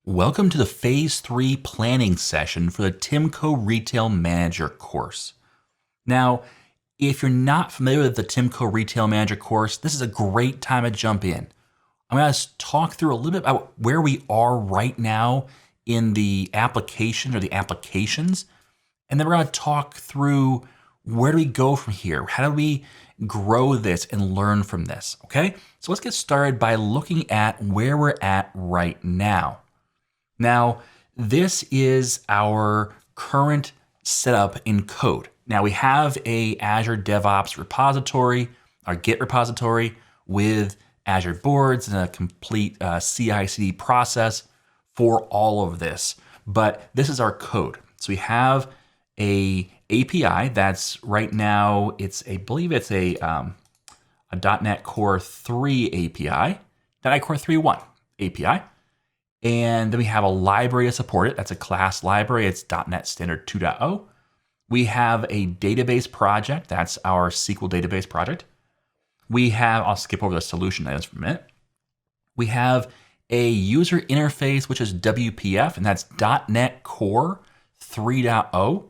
Welcome to the Phase 3 planning session for the TimCo Retail Manager course. Now, if you're not familiar with the TimCo Retail Manager course, this is a great time to jump in. I'm going to talk through a little bit about where we are right now in the application or the applications, and then we're going to talk through where do we go from here? How do we grow this and learn from this? Okay, so let's get started by looking at where we're at right now. Now, this is our current setup in code. Now we have a Azure DevOps repository, our Git repository with Azure boards and a complete CI/CD process for all of this. But this is our code. So we have a API that's right now, I believe it's a .NET Core 3 API, .NET Core 3.1 API. And then we have a library to support it. That's a class library. It's .NET Standard 2.0. We have a database project. That's our SQL database project. We have, I'll skip over the solution items for a minute. We have a user interface, which is WPF, and that's .NET Core 3.0.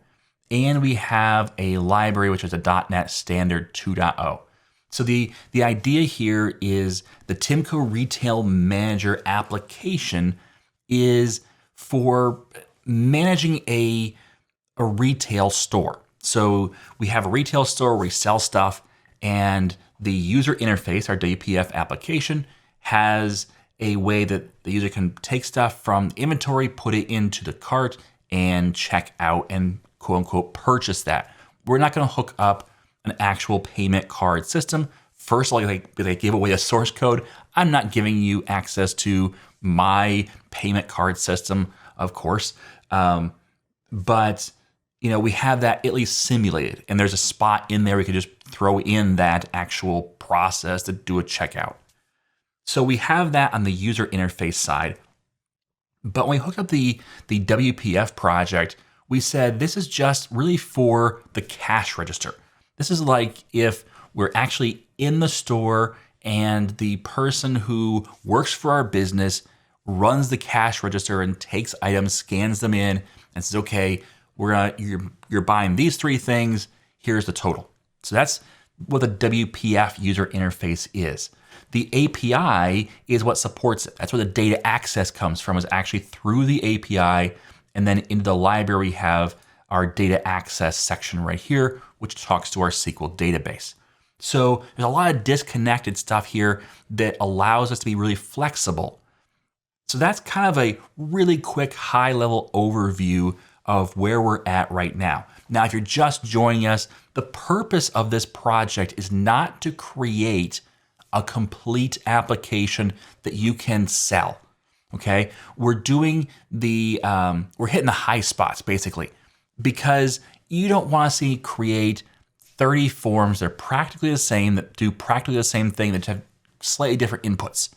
And we have a library, which is a .NET Standard 2.0. So the idea here is the TimCo Retail Manager application is for managing a retail store. So we have a retail store where we sell stuff, and the user interface, our WPF application, has a way that the user can take stuff from the inventory, put it into the cart, and check out and quote unquote purchase that. We're not going to hook up an actual payment card system. First, they give away a source code. I'm not giving you access to my payment card system, of course. But we have that at least simulated, and there's a spot in there we could just throw in that actual process to do a checkout. So we have that on the user interface side. But when we hook up the WPF project, we said this is just really for the cash register. This is like if we're actually in the store and the person who works for our business runs the cash register and takes items, scans them in, and says, okay, you're buying these three things, here's the total. So that's what the WPF user interface is. The API is what supports it. That's where the data access comes from, is actually through the API, and then into the library we have our data access section right here, which talks to our SQL database. So there's a lot of disconnected stuff here that allows us to be really flexible. So that's kind of a really quick high-level overview of where we're at right now. Now, if you're just joining us, the purpose of this project is not to create a complete application that you can sell. Okay, we're doing we're hitting the high spots basically, because you don't want to see create 30 forms that are practically the same, that do practically the same thing, that have slightly different inputs,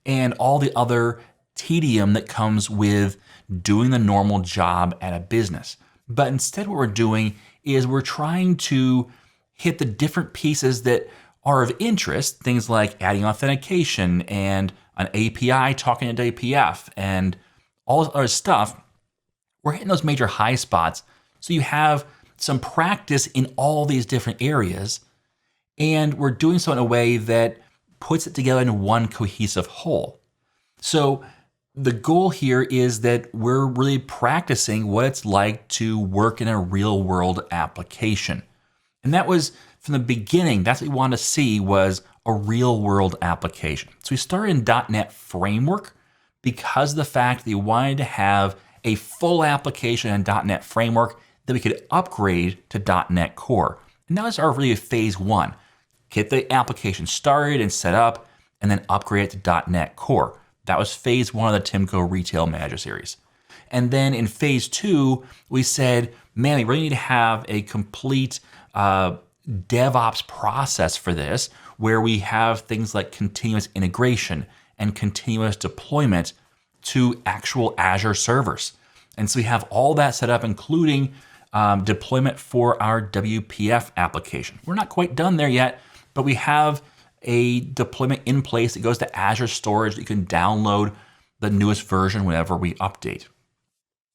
and all the other tedium that comes with doing the normal job at a business. But instead what we're doing is we're trying to hit the different pieces that are of interest, things like adding authentication and an API talking to WPF and all this other stuff. We're hitting those major high spots, so you have some practice in all these different areas, and we're doing so in a way that puts it together in one cohesive whole. So the goal here is that we're really practicing what it's like to work in a real world application. And that was from the beginning, that's what we wanted to see, was a real world application. So we started in .NET Framework because of the fact that we wanted to have a full application in .NET Framework that we could upgrade to .NET Core. And that was our really phase 1. Get the application started and set up, and then upgrade it to .NET Core. That was phase 1 of the TimCo Retail Manager series. And then in phase 2, we said, man, we really need to have a complete DevOps process for this, where we have things like continuous integration and continuous deployment to actual Azure servers. And so we have all that set up, including deployment for our WPF application. We're not quite done there yet, but we have a deployment in place that goes to Azure storage that you can download the newest version whenever we update.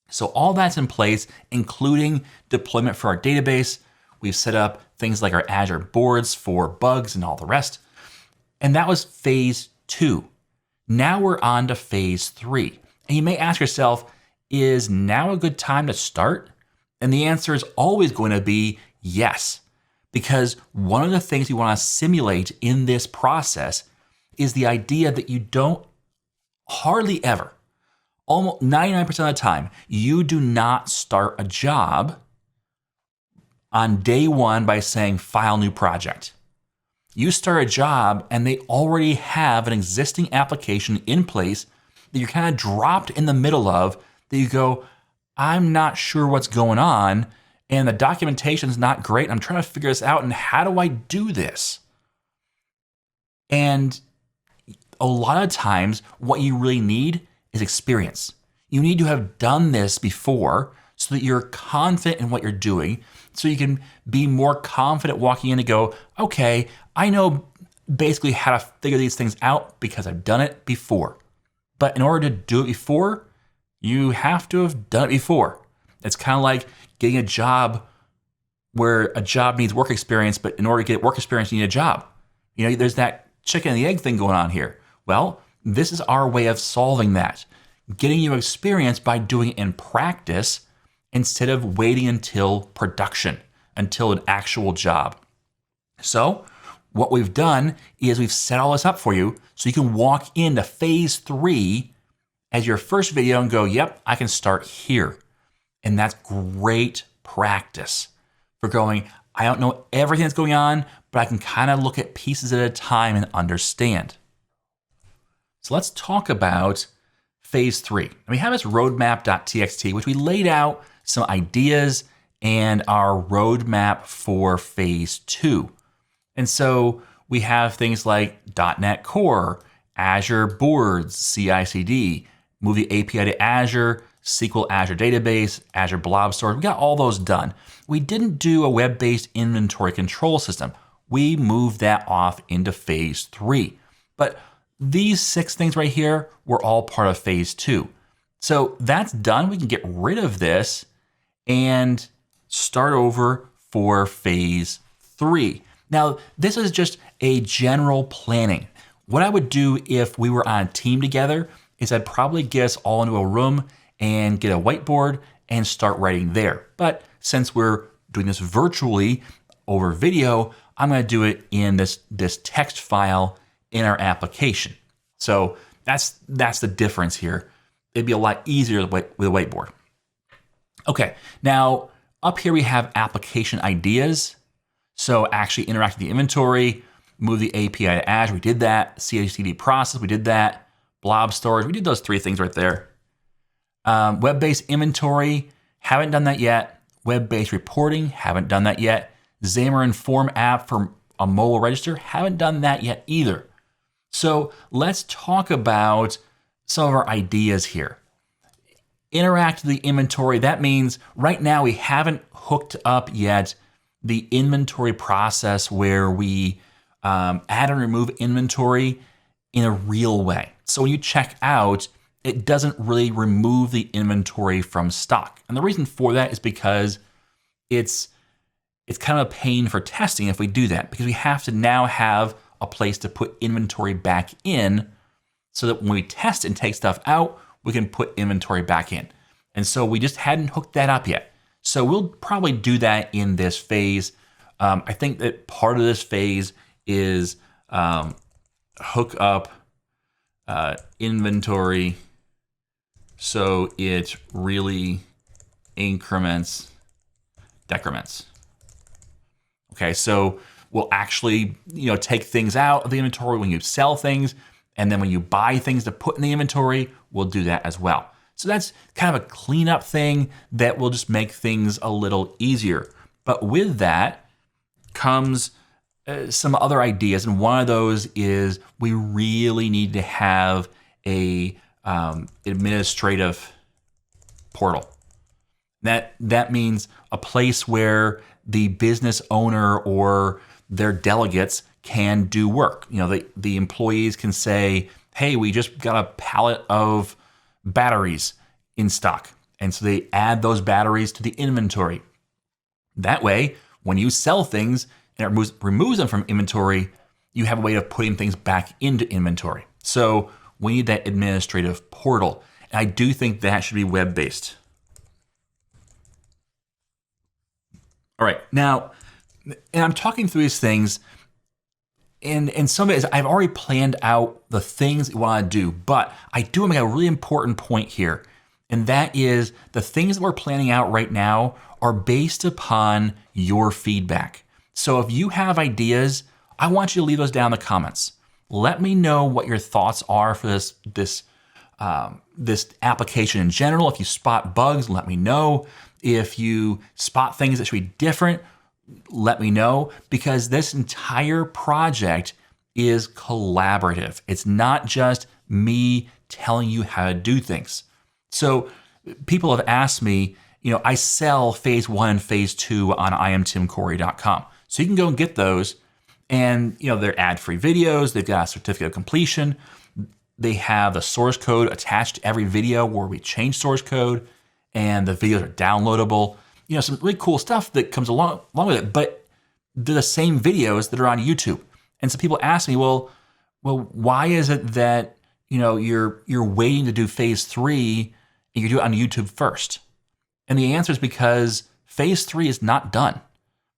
So all that's in place, including deployment for our database. We've set up things like our Azure boards for bugs and all the rest. And that was phase 2. Now we're on to phase 3. And you may ask yourself, is now a good time to start? And the answer is always going to be yes. Because one of the things you want to simulate in this process is the idea that you don't hardly ever, almost 99% of the time, you do not start a job on day one by saying file new project. You start a job and they already have an existing application in place that you're kind of dropped in the middle of, that you go, I'm not sure what's going on and the documentation's not great. I'm trying to figure this out and how do I do this? And a lot of times what you really need is experience. You need to have done this before so that you're confident in what you're doing, so you can be more confident walking in and go, okay, I know basically how to figure these things out because I've done it before. But in order to do it before, you have to have done it before. It's kind of like getting a job where a job needs work experience, but in order to get work experience, you need a job. You know, there's that chicken and the egg thing going on here. Well, this is our way of solving that. Getting you experience by doing it in practice instead of waiting until production, until an actual job. So what we've done is we've set all this up for you so you can walk into phase 3 as your first video and go, yep, I can start here. And that's great practice for going, I don't know everything that's going on, but I can kind of look at pieces at a time and understand. So let's talk about phase 3. And we have this roadmap.txt, which we laid out some ideas and our roadmap for phase 2. And so we have things like .NET Core, Azure Boards, CI/CD, move the API to Azure, SQL Azure Database, Azure Blob Storage. We got all those done. We didn't do a web-based inventory control system. We moved that off into phase 3. But these 6 things right here were all part of phase 2. So that's done. We can get rid of this and start over for phase 3. Now, this is just a general planning. What I would do if we were on a team together is I'd probably get us all into a room and get a whiteboard and start writing there. But since we're doing this virtually over video, I'm going to do it in this text file in our application. So that's the difference here. It'd be a lot easier with a whiteboard. Okay, now up here we have application ideas. So actually interact with the inventory, move the API to Azure, we did that. CI/CD process, we did that. Blob storage, we did those 3 things right there. Web-based inventory, haven't done that yet. Web-based reporting, haven't done that yet. Xamarin Inform app for a mobile register, haven't done that yet either. So let's talk about some of our ideas here. Interact with the inventory, that means right now we haven't hooked up yet the inventory process where we add and remove inventory in a real way. So when you check out, it doesn't really remove the inventory from stock. And the reason for that is because it's kind of a pain for testing if we do that, because we have to now have a place to put inventory back in so that when we test and take stuff out, we can put inventory back in. And so we just hadn't hooked that up yet. So we'll probably do that in this phase. I think that part of this phase is hook up inventory so it really increments decrements. Okay, so we'll actually take things out of the inventory when you sell things, and then when you buy things to put in the inventory, we'll do that as well. So that's kind of a cleanup thing that will just make things a little easier. But with that comes some other ideas, and one of those is we really need to have a administrative portal. That means a place where the business owner or their delegates can do work. The employees can say, hey, we just got a pallet of batteries in stock. And so they add those batteries to the inventory. That way, when you sell things and it removes them from inventory, you have a way of putting things back into inventory. So we need that administrative portal. And I do think that should be web-based. All right, now, and I'm talking through these things, and some of it is I've already planned out the things you want to do, but I do want to make a really important point here, and that is the things that we're planning out right now are based upon your feedback. So if you have ideas, I want you to leave those down in the comments. Let me know what your thoughts are for this application in general. If you spot bugs, let me know. If you spot things that should be different, let me know, because this entire project is collaborative. It's not just me telling you how to do things. So people have asked me, I sell phase 1 and phase 2 on IamTimCorey.com. So you can go and get those, and they're ad-free videos. They've got a certificate of completion. They have the source code attached to every video where we change source code, and the videos are downloadable. Some really cool stuff that comes along with it, but they're the same videos that are on YouTube. And so people ask me, well, why is it that you're waiting to do phase 3 and you do it on YouTube first? And the answer is because phase 3 is not done.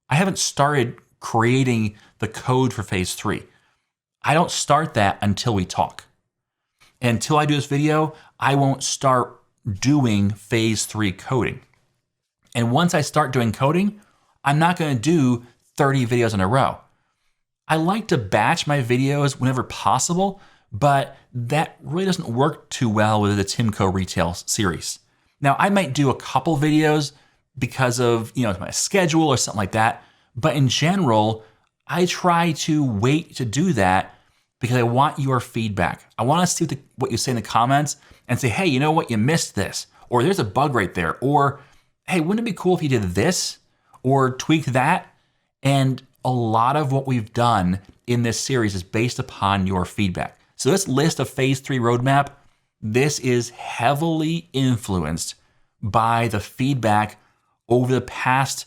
I haven't started creating the code for phase 3. I don't start that until we talk. Until I do this video, I won't start doing phase 3 coding. And once I start doing coding, I'm not going to do 30 videos in a row. I like to batch my videos whenever possible, but that really doesn't work too well with the TimCo Retail series. Now, I might do a couple videos because of my schedule or something like that, but in general, I try to wait to do that because I want your feedback. I want to see what you say in the comments and say, hey, you know what, you missed this, or there's a bug right there, or hey, wouldn't it be cool if you did this or tweak that? And a lot of what we've done in this series is based upon your feedback. So this list of phase 3 roadmap, this is heavily influenced by the feedback over the past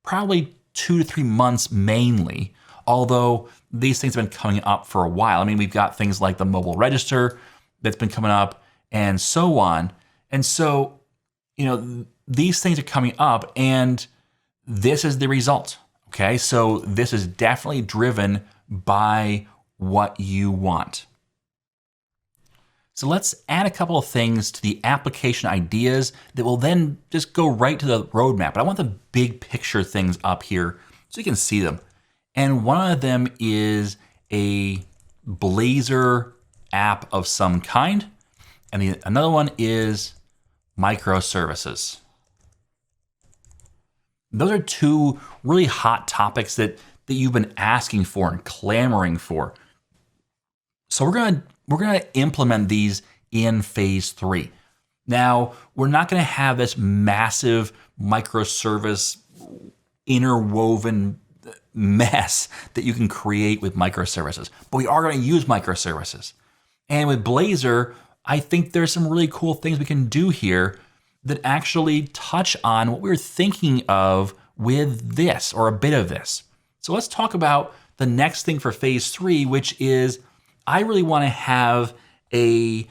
probably 2 to 3 months mainly, although these things have been coming up for a while. I mean, we've got things like the mobile register that's been coming up and so on. And so, these things are coming up, and this is the result. Okay, so this is definitely driven by what you want. So let's add a couple of things to the application ideas that will then just go right to the roadmap. But I want the big picture things up here so you can see them. And one of them is a Blazor app of some kind. And another one is microservices. Those are two really hot topics that you've been asking for and clamoring for. So we're gonna implement these in phase 3. Now, we're not gonna have this massive microservice interwoven mess that you can create with microservices, but we are gonna use microservices. And with Blazor, I think there's some really cool things we can do here that actually touch on what we were thinking of with this, or a bit of this. So let's talk about the next thing for phase 3, which is I really want to have a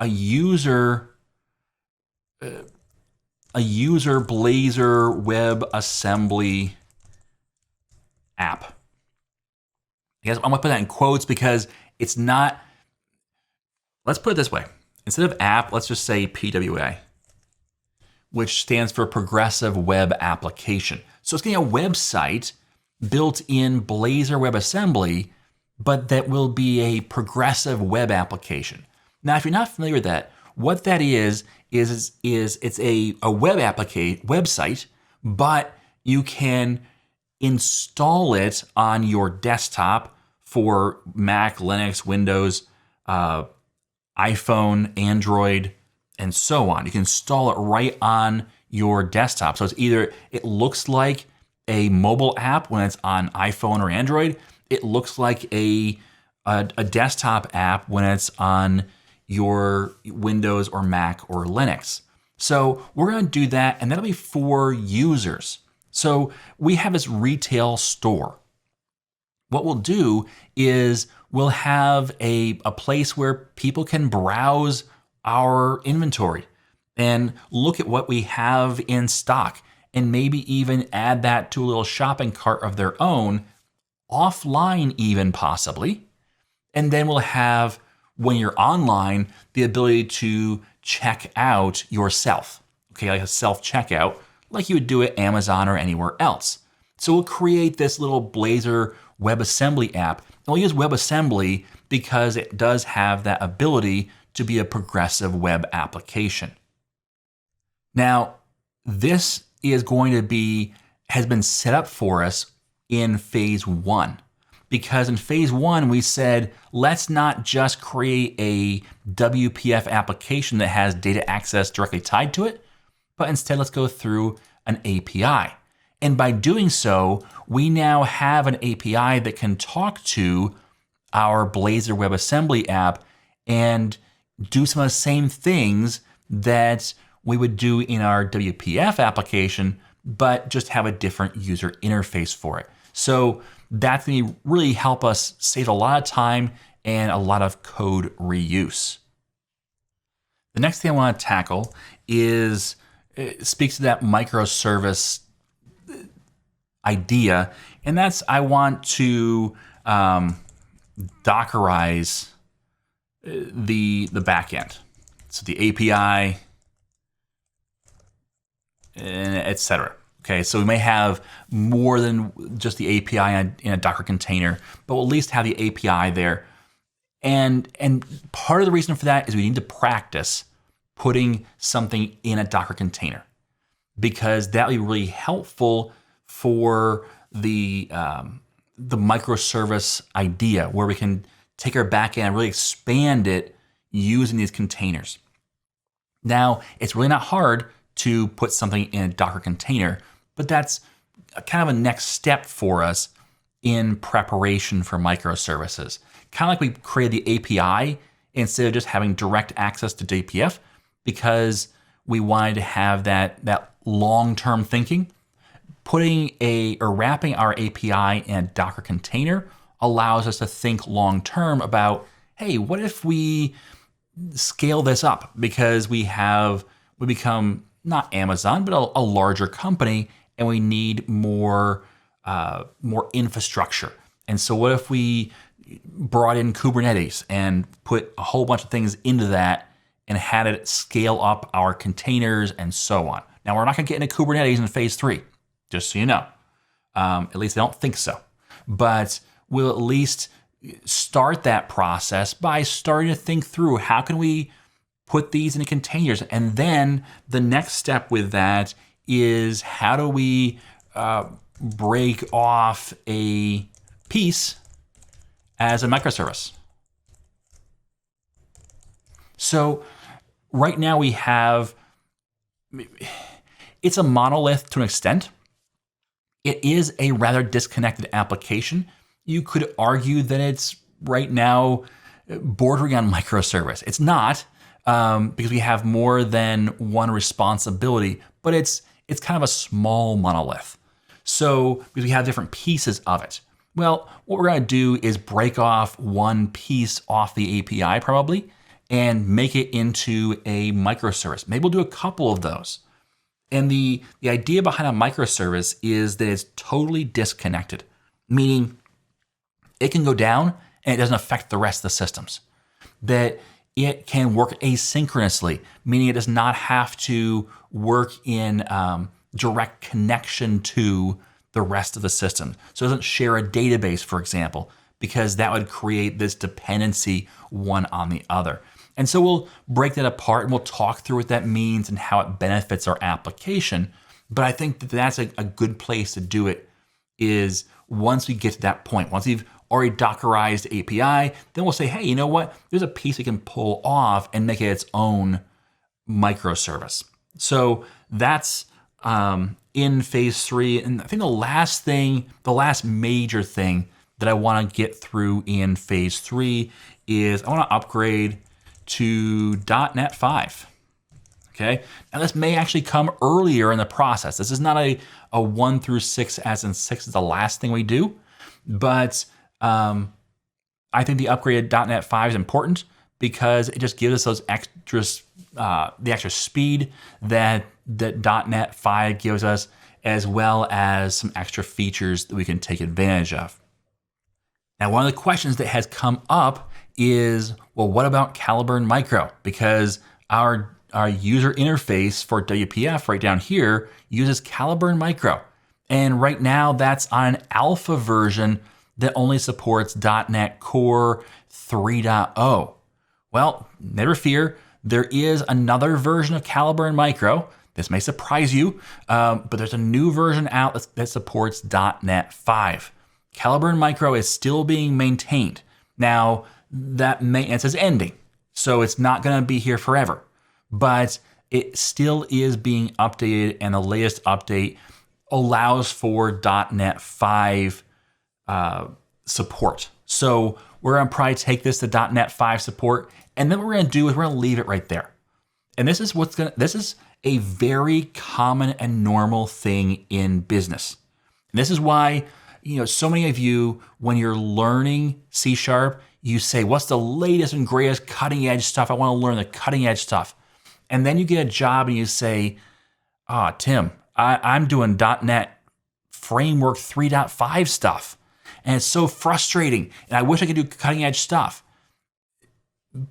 user Blazor WebAssembly app. I guess I'm gonna put that in quotes because it's not. Let's put it this way: instead of app, let's just say PWA, which stands for Progressive Web Application. So it's getting a website built in Blazor WebAssembly, but that will be a progressive web application. Now, if you're not familiar with that, what that is it's a website, but you can install it on your desktop for Mac, Linux, Windows, iPhone, Android, and so on. You can install it right on your desktop. So it looks like a mobile app when it's on iPhone or Android. It looks like a a desktop app when it's on your Windows or Mac or Linux. So we're going to do that, and that'll be for users. So we have this retail store. What we'll do is we'll have a place where people can browse our inventory and look at what we have in stock, and maybe even add that to a little shopping cart of their own, offline even possibly. And then we'll have, when you're online, the ability to check out yourself, okay, like a self-checkout, like you would do at Amazon or anywhere else. So we'll create this little Blazor WebAssembly app, and we'll use WebAssembly because it does have that ability to be a progressive web application. Now, this is going to be, has been set up for us in phase 1. Because in phase 1, we said, let's not just create a WPF application that has data access directly tied to it, but instead let's go through an API. And by doing so, we now have an API that can talk to our Blazor WebAssembly app and do some of the same things that we would do in our WPF application, but just have a different user interface for it. So that's going to really help us save a lot of time and a lot of code reuse. The next thing I want to tackle is, it speaks to that microservice idea, and that's, I want to Dockerize the backend. So the API, etc. Okay, so we may have more than just the API in a Docker container, but we'll at least have the API there. And part of the reason for that is we need to practice putting something in a Docker container, because that will be really helpful for the microservice idea, where we can take our backend and really expand it using these containers. Now, it's really not hard to put something in a Docker container, but that's kind of a next step for us in preparation for microservices. Kind of like we created the API instead of just having direct access to WPF, because we wanted to have that long-term thinking. Wrapping our API in a Docker container allows us to think long-term about, hey, what if we scale this up because we become not Amazon, but a larger company, and we need more infrastructure. And so what if we brought in Kubernetes and put a whole bunch of things into that and had it scale up our containers and so on. Now, we're not going to get into Kubernetes in phase 3, just so you know. At least I don't think so. But we'll at least start that process by starting to think through, how can we put these into containers? And then the next step with that is, how do we break off a piece as a microservice? So right now we have, it's a monolith to an extent. It is a rather disconnected application. You could argue that it's right now bordering on microservice. It's not, because we have more than one responsibility, but it's kind of a small monolith. So because we have different pieces of it. Well, what we're going to do is break off one piece off the API probably and make it into a microservice. Maybe we'll do a couple of those. And the idea behind a microservice is that it's totally disconnected, meaning it can go down and it doesn't affect the rest of the systems. That it can work asynchronously, meaning it does not have to work in direct connection to the rest of the system. So it doesn't share a database, for example, because that would create this dependency one on the other. And so we'll break that apart and we'll talk through what that means and how it benefits our application. But I think that that's a good place to do it, is once we get to that point, once we've already Dockerized API, then we'll say, hey, you know what? There's a piece we can pull off and make it its own microservice. So that's in phase 3. And I think the last major thing that I want to get through in phase 3 is I want to upgrade to .NET 5. Okay, now this may actually come earlier in the process. This is not a 1 through 6, as in 6 is the last thing we do, but I think the upgraded .NET 5 is important because it just gives us those extras, the extra speed that .NET 5 gives us, as well as some extra features that we can take advantage of. Now, one of the questions that has come up is, well, what about Caliburn Micro? Because our user interface for WPF right down here uses Caliburn Micro. And right now that's on an alpha version that only supports .NET Core 3.0. Well, never fear, there is another version of Caliburn Micro. This may surprise you, but there's a new version out that supports .NET 5. Caliburn Micro is still being maintained. Now, that maintenance is ending, so it's not going to be here forever, but it still is being updated, and the latest update allows for .NET 5 support. So we're going to probably take this to .NET 5 support, and then what we're going to do is we're going to leave it right there. And this is a very common and normal thing in business. And this is why, so many of you, when you're learning C#, you say, what's the latest and greatest cutting edge stuff? I want to learn the cutting edge stuff. And then you get a job and you say, Tim, I'm doing .NET Framework 3.5 stuff. And it's so frustrating. And I wish I could do cutting edge stuff.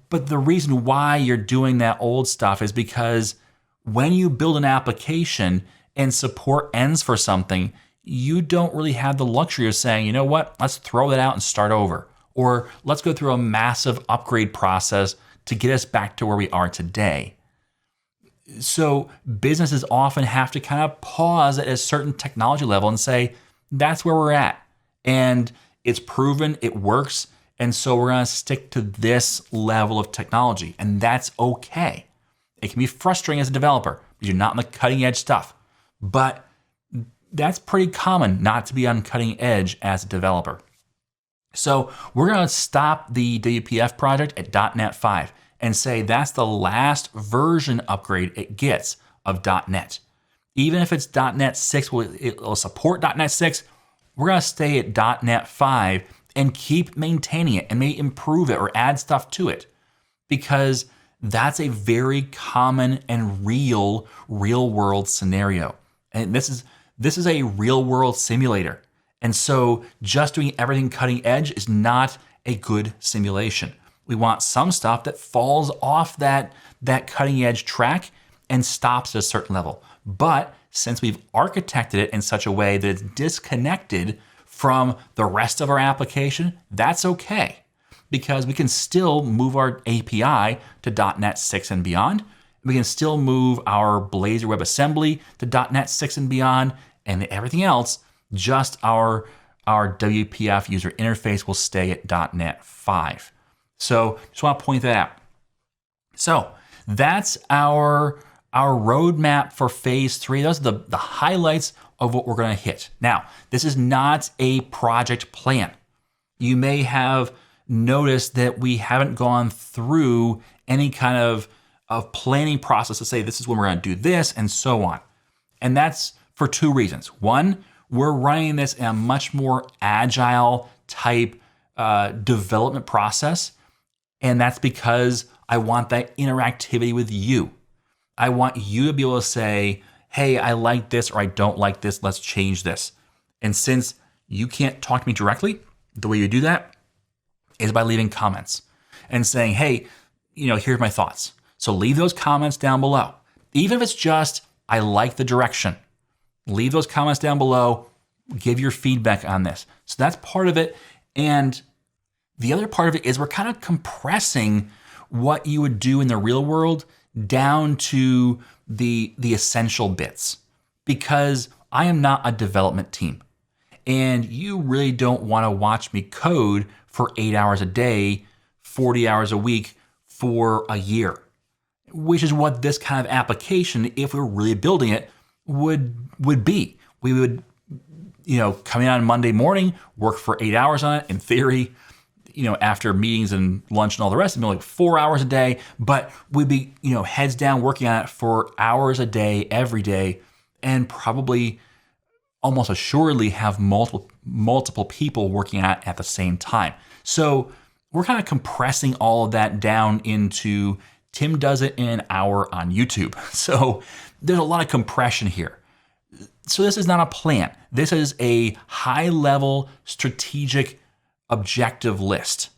But the reason why you're doing that old stuff is because when you build an application and support ends for something, you don't really have the luxury of saying, you know what, let's throw that out and start over. Or let's go through a massive upgrade process to get us back to where we are today. So businesses often have to kind of pause at a certain technology level and say, that's where we're at. And it's proven, it works. And so we're going to stick to this level of technology. And that's okay. It can be frustrating as a developer because you're not on the cutting edge stuff. But that's pretty common not to be on cutting edge as a developer. So we're going to stop the WPF project at .NET 5 and say that's the last version upgrade it gets of .NET. Even if it's .NET 6, it'll support .NET 6, we're going to stay at .NET 5 and keep maintaining it and maybe improve it or add stuff to it, because that's a very common and real world scenario. And this is a real world simulator. And so just doing everything cutting edge is not a good simulation. We want some stuff that falls off that cutting edge track and stops at a certain level. But since we've architected it in such a way that it's disconnected from the rest of our application, that's okay, because we can still move our API to .NET 6 and beyond. We can still move our Blazor WebAssembly to .NET 6 and beyond, and everything else, just our WPF user interface will stay at .NET 5. So just want to point that out. So that's our roadmap for phase 3. Those are the highlights of what we're going to hit. Now, this is not a project plan. You may have noticed that we haven't gone through any kind of planning process to say this is when we're going to do this and so on. And that's for two reasons. One, we're running this in a much more agile type development process. And that's because I want that interactivity with you. I want you to be able to say, hey, I like this or I don't like this. Let's change this. And since you can't talk to me directly, the way you do that is by leaving comments and saying, hey, here's my thoughts. So leave those comments down below. Even if it's just, I like the direction. Leave those comments down below. Give your feedback on this. So that's part of it. And the other part of it is we're kind of compressing what you would do in the real world down to the essential bits, because I am not a development team and you really don't want to watch me code for 8 hours a day, 40 hours a week for a year, which is what this kind of application, if we were really building it, would be. We would coming on Monday morning, work for 8 hours on it. In theory, after meetings and lunch and all the rest, it'd be like 4 hours a day, but we'd be, heads down working on it for hours a day, every day, and probably almost assuredly have multiple people working on it at the same time. So we're kind of compressing all of that down into Tim does it in an hour on YouTube. So there's a lot of compression here. So this is not a plan. This is a high-level strategic objective list.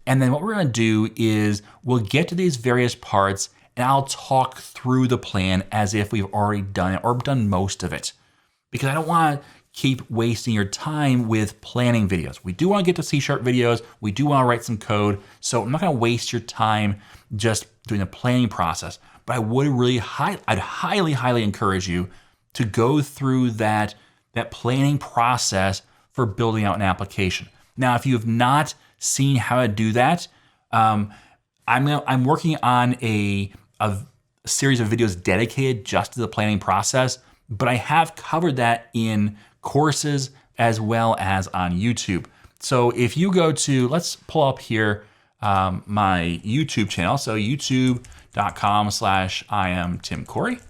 And then what we're going to do is we'll get to these various parts and I'll talk through the plan as if we've already done it or done most of it. Because I don't want to keep wasting your time with planning videos. We do want to get to C# videos. We do want to write some code. So I'm not going to waste your time just doing the planning process. But I would I'd highly encourage you to go through that planning process for building out an application. Now, if you have not seen how to do that, I'm working on a series of videos dedicated just to the planning process, but I have covered that in courses as well as on YouTube. So if you go to, let's pull up here my YouTube channel. So youtube.com/IamTimCo.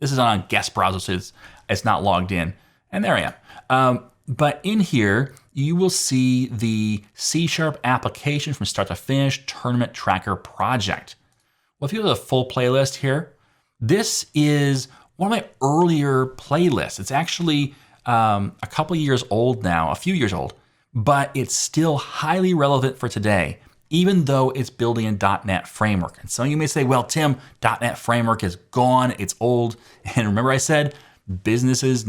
This is on a guest browser, so it's not logged in. And there I am. But in here, you will see the C# application from start to finish tournament tracker project. Well, if you go to the full playlist here, this is one of my earlier playlists. It's actually a couple years old now, a few years old, but it's still highly relevant for today, even though it's building a .NET framework. And some of you may say, well, Tim, .NET framework is gone, it's old. And remember I said businesses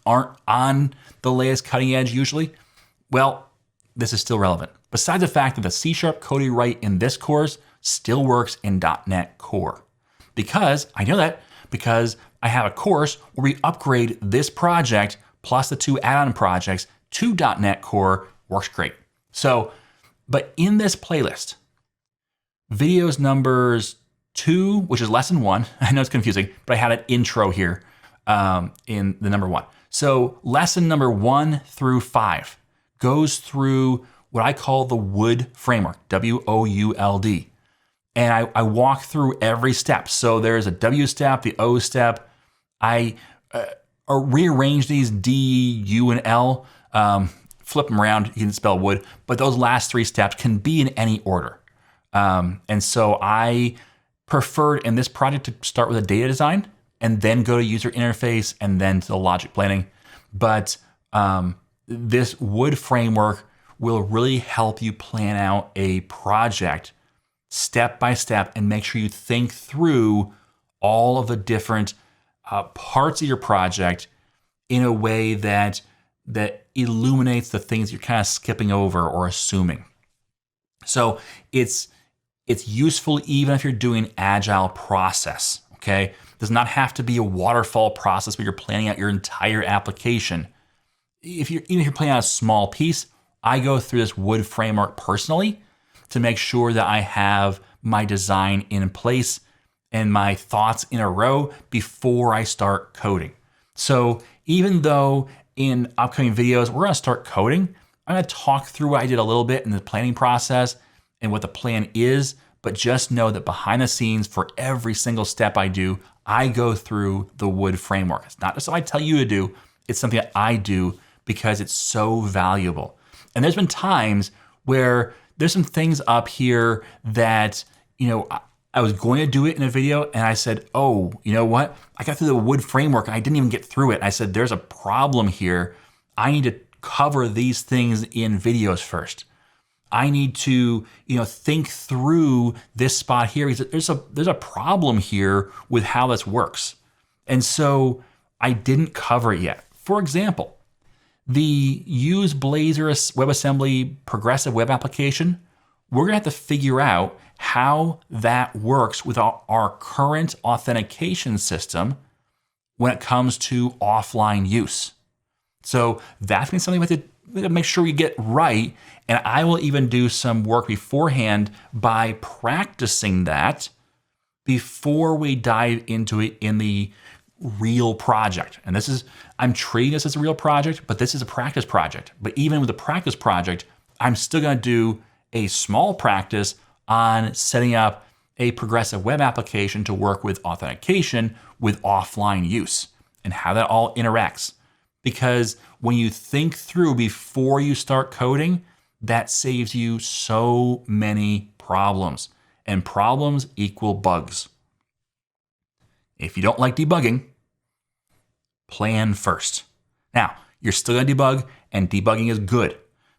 aren't on the latest cutting edge usually? Well, this is still relevant. Besides the fact that the C# code you write in this course still works in .NET Core. I know that because I have a course where we upgrade this project plus the 2 add-on projects to .NET Core. Works great. So, but in this playlist, videos numbers 2, which is lesson 1, I know it's confusing, but I had an intro here in the number 1. So lesson number 1 through 5 goes through what I call the WOULD framework, W-O-U-L-D. And I walk through every step. So there's a W step, the O step. I rearrange these D, U, and L, flip them around, you can spell would, but those last 3 steps can be in any order. And so I preferred in this project to start with a data design and then go to user interface and then to the logic planning. But this WOULD framework will really help you plan out a project step by step and make sure you think through all of the different parts of your project in a way that illuminates the things you're kind of skipping over or assuming. So it's useful even if you're doing agile process, okay? It does not have to be a waterfall process where you're planning out your entire application. Even if you're planning out a small piece, I go through this WOULD framework personally to make sure that I have my design in place and my thoughts in a row before I start coding. So even though in upcoming videos, we're gonna start coding, I'm gonna talk through what I did a little bit in the planning process and what the plan is, but just know that behind the scenes for every single step I do, I go through the WOULD framework. It's not just something I tell you to do, it's something that I do because it's so valuable. And there's been times where there's some things up here that, I was going to do it in a video and I said, oh, you know what? I got through the WOULD framework and I didn't even get through it. I said, there's a problem here. I need to cover these things in videos first. I need to, think through this spot here. There's a problem here with how this works. And so I didn't cover it yet. For example, the use Blazor WebAssembly progressive web application, we're gonna have to figure out how that works with our current authentication system when it comes to offline use. So that's been something we have to make sure we get right. And I will even do some work beforehand by practicing that before we dive into it in the real project. And I'm treating this as a real project, but this is a practice project. But even with a practice project, I'm still going to do a small practice on setting up a progressive web application to work with authentication with offline use and how that all interacts. Because when you think through before you start coding, that saves you so many problems. And problems equal bugs. If you don't like debugging, plan first. Now, you're still going to debug, and debugging is good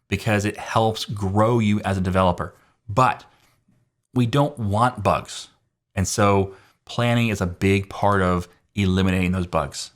because it helps grow you as a developer. But we don't want bugs. And so planning is a big part of eliminating those bugs.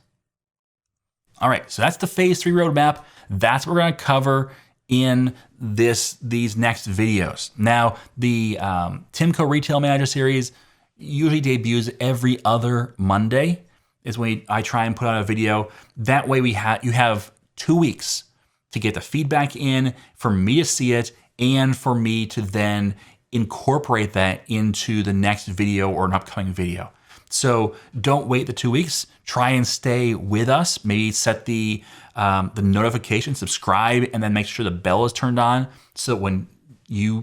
All right, so that's the phase 3 roadmap. That's what we're going to cover in these next videos. Now, the TimCo Retail Manager series usually debuts every other Monday is when I try and put out a video. That way you have 2 weeks to get the feedback in, for me to see it, and for me to then incorporate that into the next video or an upcoming video. So don't wait the 2 weeks. Try and stay with us. Maybe set the notification, subscribe, and then make sure the bell is turned on. So when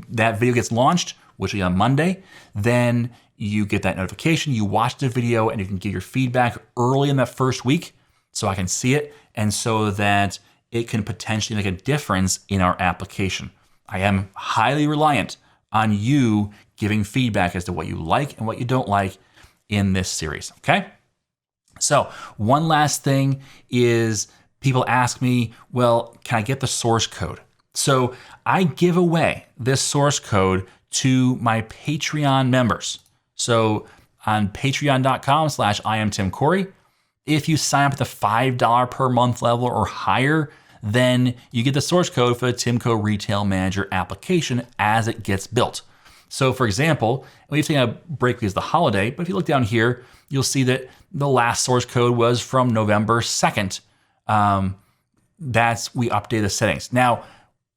that video gets launched, which will be on Monday, then you get that notification. You watch the video, and you can give your feedback early in that first week, so I can see it, and so that it can potentially make a difference in our application. I am highly reliant on you giving feedback as to what you like and what you don't like in this series, okay? So one last thing is people ask me, well, can I get the source code? So I give away this source code to my Patreon members. So on patreon.com/IamTimCorey, if you sign up at the $5 per month level or higher, then you get the source code for the TimCo Retail Manager application as it gets built. So for example, we've taken a break because of the holiday, but if you look down here, you'll see that the last source code was from November 2nd. We updated the settings. Now,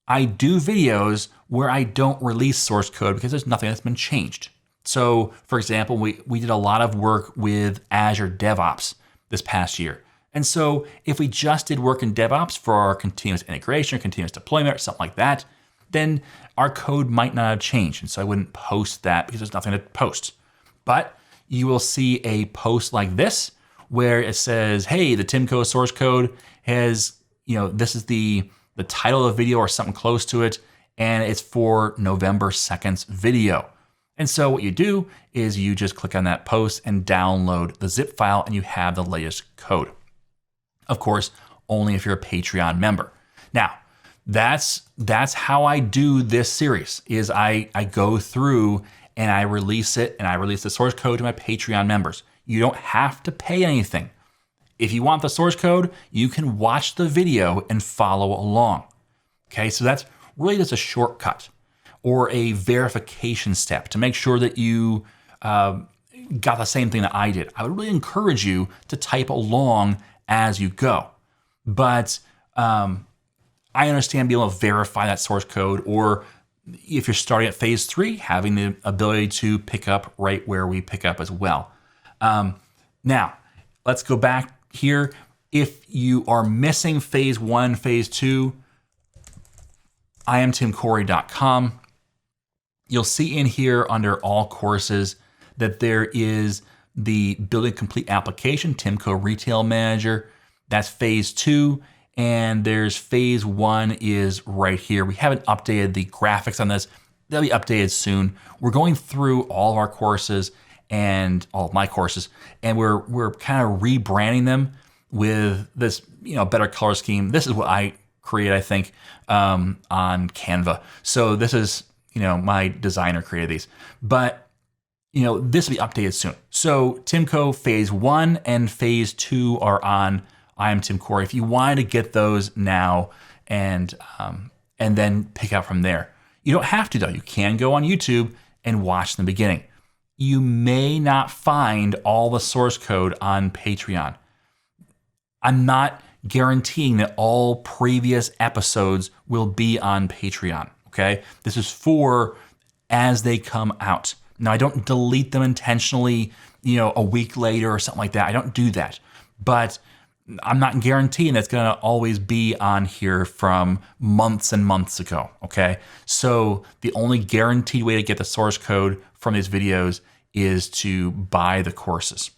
I do videos where I don't release source code because there's nothing that's been changed. So for example, we did a lot of work with Azure DevOps this past year. And so if we just did work in DevOps for our continuous integration, or continuous deployment, or something like that, then our code might not have changed. And so I wouldn't post that because there's nothing to post. But you will see a post like this where it says, hey, the TimCo source code has, this is the title of the video or something close to it, and it's for November 2nd's video. And so what you do is you just click on that post and download the zip file, and you have the latest code. Of course, only if you're a Patreon member. Now, that's how I do this series, is I go through and I release it, and I release the source code to my Patreon members. You don't have to pay anything. If you want the source code, you can watch the video and follow along. Okay, so that's really just a shortcut or a verification step to make sure that you got the same thing that I did. I would really encourage you to type along as you go. But I understand being able to verify that source code, or if you're starting at phase 3, having the ability to pick up right where we pick up as well. Now, let's go back here. If you are missing phase 1, phase 2, IamTimCorey.com. You'll see in here under all courses that there is the Building Complete application, TimCo Retail Manager. That's phase 2. And there's phase 1 is right here. We haven't updated the graphics on this. They'll be updated soon. We're going through all of our courses and all of my courses, and we're kind of rebranding them with this, better color scheme. This is what I created, I think, on Canva. So this is, my designer created these, but this will be updated soon. So TimCo phase 1 and phase 2 are on I Am Tim Corey. If you wanted to get those now and then pick up from there, you don't have to though. You can go on YouTube and watch the beginning. You may not find all the source code on Patreon. I'm not guaranteeing that all previous episodes will be on Patreon, okay? This is for as they come out. Now, I don't delete them intentionally, a week later or something like that. I don't do that. but I'm not guaranteeing that's going to always be on here from months and months ago, okay? So the only guaranteed way to get the source code from these videos is to buy the courses,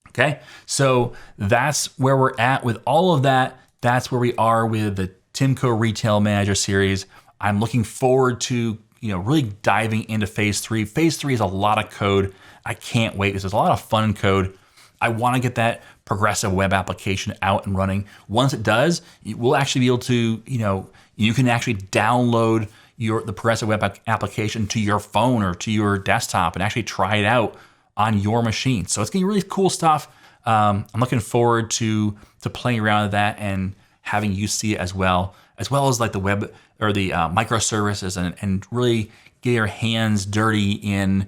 okay? So that's where we're at with all of that. That's where we are with the TimCo Retail Manager series. I'm looking forward to really diving into phase 3. Phase 3 is a lot of code. I can't wait. This is a lot of fun code. I want to get that progressive web application out and running. Once it does, we'll actually be able to, you can actually download the progressive web application to your phone or to your desktop and actually try it out on your machine. So it's going to be really cool stuff. I'm looking forward to playing around with that and having you see it as well as like the web or the microservices and really get your hands dirty in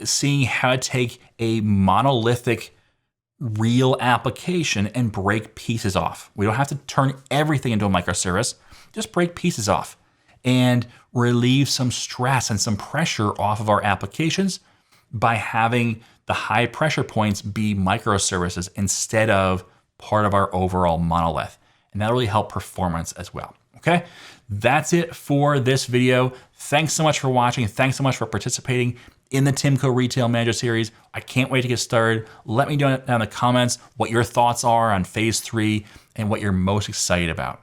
seeing how to take a monolithic real application and break pieces off. We don't have to turn everything into a microservice, just break pieces off and relieve some stress and some pressure off of our applications by having the high pressure points be microservices instead of part of our overall monolith. And that'll really help performance as well. Okay, that's it for this video. Thanks so much for watching. Thanks so much for participating in the TimCo Retail Manager series. I can't wait to get started. Let me know down in the comments what your thoughts are on phase 3 and what you're most excited about.